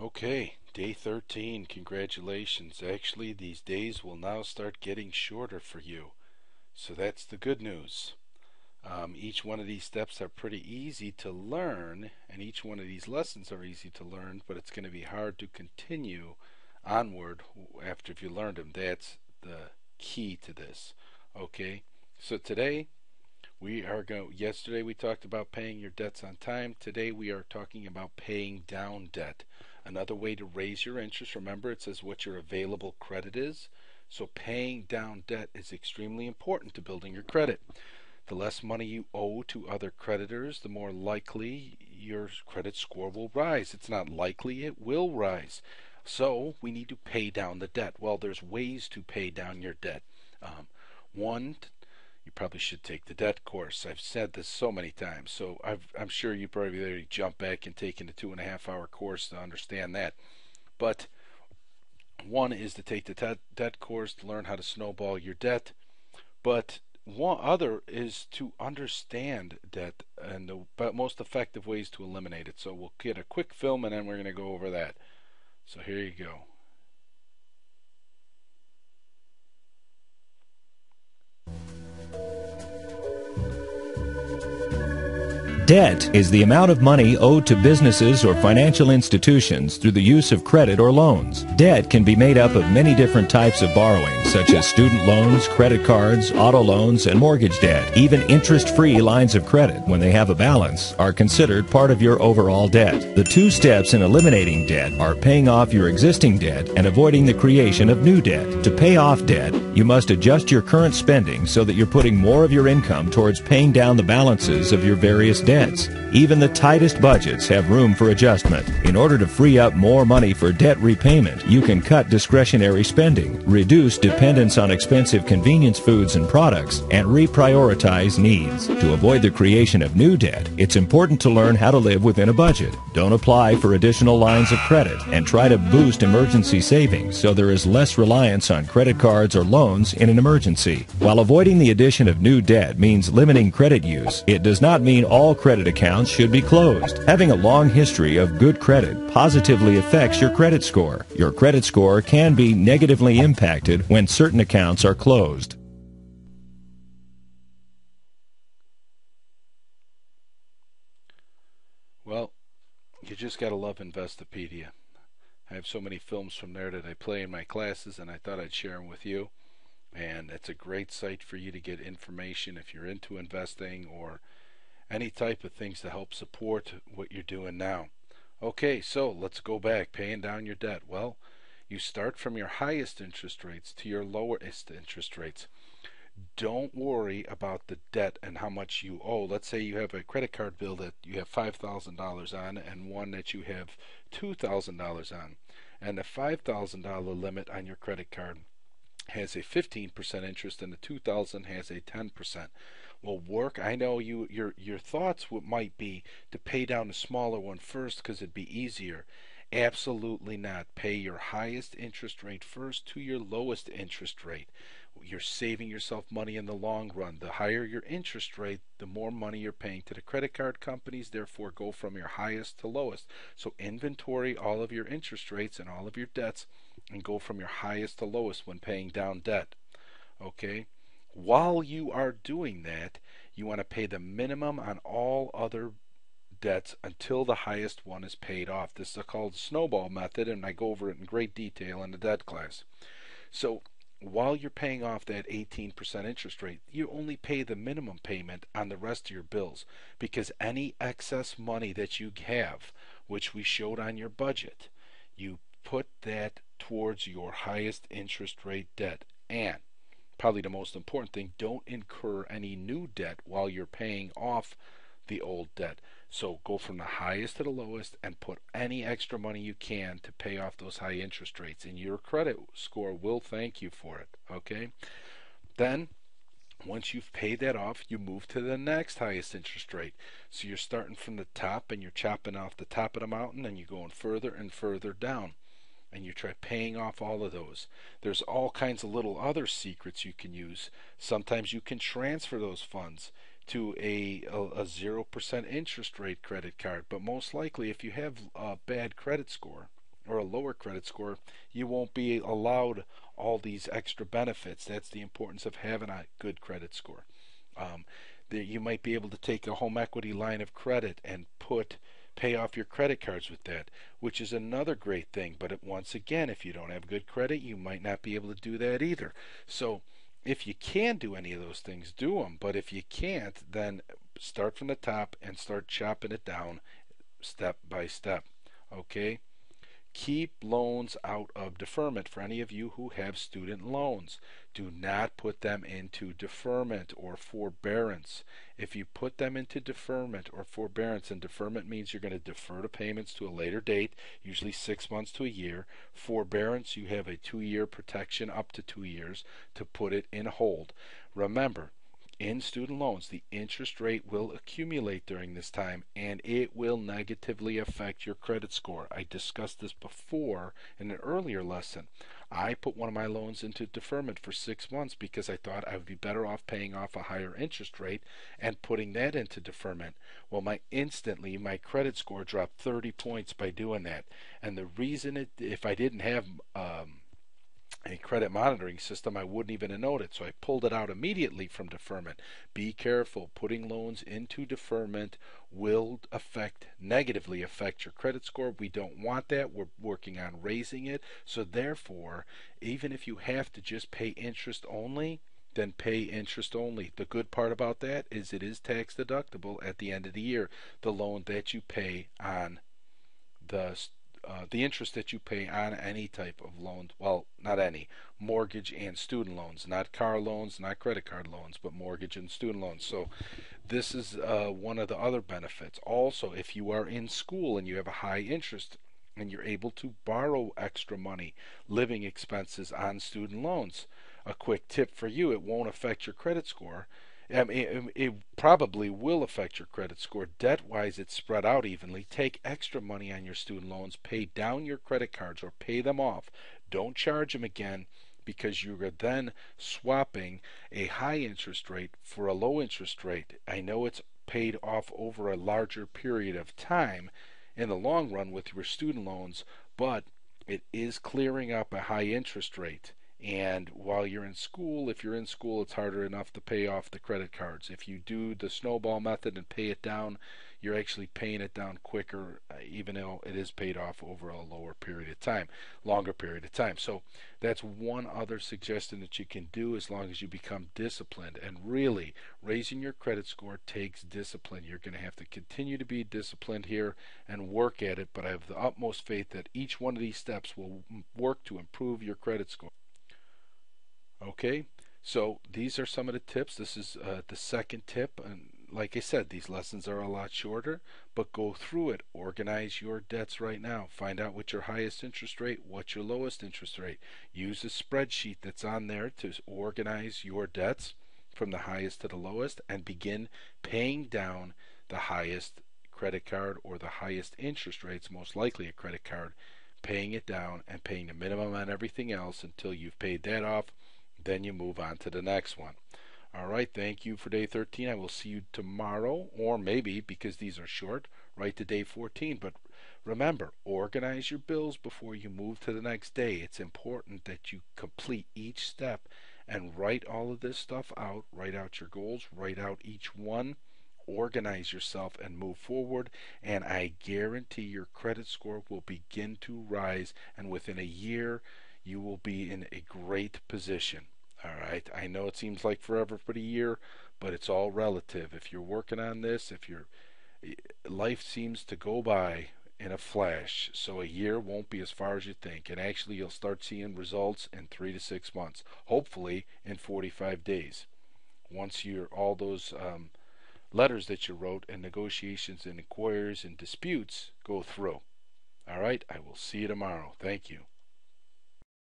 Okay, day 13. Congratulations. Actually, these days will now start getting shorter for you. So that's the good news. Each one of these steps are pretty easy to learn, and each one of these lessons are easy to learn, but it's going to be hard to continue onward after you learned them. That's the key to this. Okay, so today we are going. Yesterday we talked about paying your debts on time. Today we are talking about paying down debt. Another way to raise your interest. Remember, it says what your available credit is. So paying down debt is extremely important to building your credit. The less money you owe to other creditors, the more likely your credit score will rise. It's not likely, it will rise. So we need to pay down the debt. Well, there's ways to pay down your debt. One, you probably should take the debt course. I've said this so many times, so I'm sure you probably already jumped back and taken a 2.5 hour course to understand that. But one is to take the debt course to learn how to snowball your debt. But one other is to understand debt and the most effective ways to eliminate it. So we'll get a quick film and then we're going to go over that. So here you go. Debt is the amount of money owed to businesses or financial institutions through the use of credit or loans. Debt can be made up of many different types of borrowing, such as student loans, credit cards, auto loans, and mortgage debt. Even interest-free lines of credit, when they have a balance, are considered part of your overall debt. The two steps in eliminating debt are paying off your existing debt and avoiding the creation of new debt. To pay off debt, you must adjust your current spending so that you're putting more of your income towards paying down the balances of your various debts. Even the tightest budgets have room for adjustment. In order to free up more money for debt repayment, you can cut discretionary spending, reduce dependence on expensive convenience foods and products, and reprioritize needs. To avoid the creation of new debt, it's important to learn how to live within a budget. Don't apply for additional lines of credit, and try to boost emergency savings so there is less reliance on credit cards or loans in an emergency. While avoiding the addition of new debt means limiting credit use, it does not mean all credit accounts should be closed. Having a long history of good credit positively affects your credit score. Your credit score can be negatively impacted when certain accounts are closed. Well, you just gotta love Investopedia. I have so many films from there that I play in my classes, and I thought I'd share them with you. And it's a great site for you to get information if you're into investing or any type of things to help support what you're doing now. Okay, so let's go back. Paying down your debt. Well, you start from your highest interest rates to your lowest interest rates. Don't worry about the debt and how much you owe. Let's say you have a credit card bill that you have $5,000 on and one that you have $2,000 on. And the $5,000 limit on your credit card has a 15% interest and the 2,000 has a 10%. Well, I know your thoughts might be to pay down the smaller one first because it'd be easier. Absolutely not. Pay your highest interest rate first to your lowest interest rate. You're saving yourself money in the long run. The higher your interest rate, the more money you're paying to the credit card companies. Therefore, go from your highest to lowest. So inventory all of your interest rates and all of your debts and go from your highest to lowest when paying down debt. Okay? While you are doing that, you want to pay the minimum on all other debts until the highest one is paid off. This is called the snowball method, and I go over it in great detail in the debt class. So while you're paying off that 18% interest rate, you only pay the minimum payment on the rest of your bills, because any excess money that you have, which we showed on your budget, you put that towards your highest interest rate debt. And probably the most important thing, don't incur any new debt while you're paying off the old debt. So go from the highest to the lowest and put any extra money you can to pay off those high interest rates, and your credit score will thank you for it. Okay? Then once you've paid that off, you move to the next highest interest rate. So you're starting from the top and you're chopping off the top of the mountain and you're going further and further down. And you try paying off all of those. There's all kinds of little other secrets you can use. Sometimes you can transfer those funds to a 0% interest rate credit card. But most likely, if you have a bad credit score or a lower credit score, you won't be allowed all these extra benefits. That's the importance of having a good credit score. Um, you might be able to take a home equity line of credit and pay off your credit cards with that, which is another great thing. But once again, if you don't have good credit, you might not be able to do that either. So if you can do any of those things, do them. But if you can't, then start from the top and start chopping it down step by step. Okay? Keep loans out of deferment. For any of you who have student loans, do not put them into deferment or forbearance. If you put them into deferment or forbearance, and deferment means you're going to defer the payments to a later date, usually 6 months to a year. Forbearance, you have a 2-year protection, up to 2 years, to put it in hold. Remember, in student loans, the interest rate will accumulate during this time, and it will negatively affect your credit score. I discussed this before in an earlier lesson. I put one of my loans into deferment for 6 months because I thought I would be better off paying off a higher interest rate and putting that into deferment. Well, my credit score dropped 30 points by doing that. And the reason if I didn't have a credit monitoring system, I wouldn't even have known it. So I pulled it out immediately from deferment. Be careful. Putting loans into deferment will negatively affect your credit score. We don't want that. We're working on raising it. So therefore, even if you have to just pay interest only, then pay interest only. The good part about that is it is tax deductible at the end of the year. The loan that you pay on the interest that you pay on any type of loan, well, not any, mortgage and student loans, not car loans, not credit card loans, but mortgage and student loans. So this is one of the other benefits. Also, if you are in school and you have a high interest and you're able to borrow extra money, living expenses on student loans, a quick tip for you: it won't affect your credit score. It probably will affect your credit score. Debt-wise, it's spread out evenly. Take extra money on your student loans. Pay down your credit cards or pay them off. Don't charge them again, because you're then swapping a high interest rate for a low interest rate. I know it's paid off over a larger period of time in the long run with your student loans, but it is clearing up a high interest rate. And while you're in school, if you're in school, it's harder enough to pay off the credit cards. If you do the snowball method and pay it down, you're actually paying it down quicker, even though it is paid off over a longer period of time. So that's one other suggestion that you can do, as long as you become disciplined. And really, raising your credit score takes discipline. You're going to have to continue to be disciplined here and work at it, but I have the utmost faith that each one of these steps will work to improve your credit score. Okay, so these are some of the tips. This is the second tip, and like I said, these lessons are a lot shorter, but go through it. Organize your debts right now. Find out what's your highest interest rate, what's your lowest interest rate. Use the spreadsheet that's on there to organize your debts from the highest to the lowest, and begin paying down the highest credit card or the highest interest rates, most likely a credit card, paying it down and paying the minimum on everything else until you've paid that off. Then you move on to the next one. All right, thank you for day 13. I will see you tomorrow, or maybe, because these are short, right to day 14. But remember, organize your bills before you move to the next day. It's important that you complete each step and write all of this stuff out. Write out your goals, write out each one, organize yourself, and move forward. And I guarantee your credit score will begin to rise, and within a year, you will be in a great position. All right, I know it seems like forever for the year, but it's all relative. If you're working on this, life seems to go by in a flash, so a year won't be as far as you think, and actually you'll start seeing results in 3 to 6 months, hopefully in 45 days, once all those letters that you wrote and negotiations and inquiries and disputes go through. All right, I will see you tomorrow. Thank you.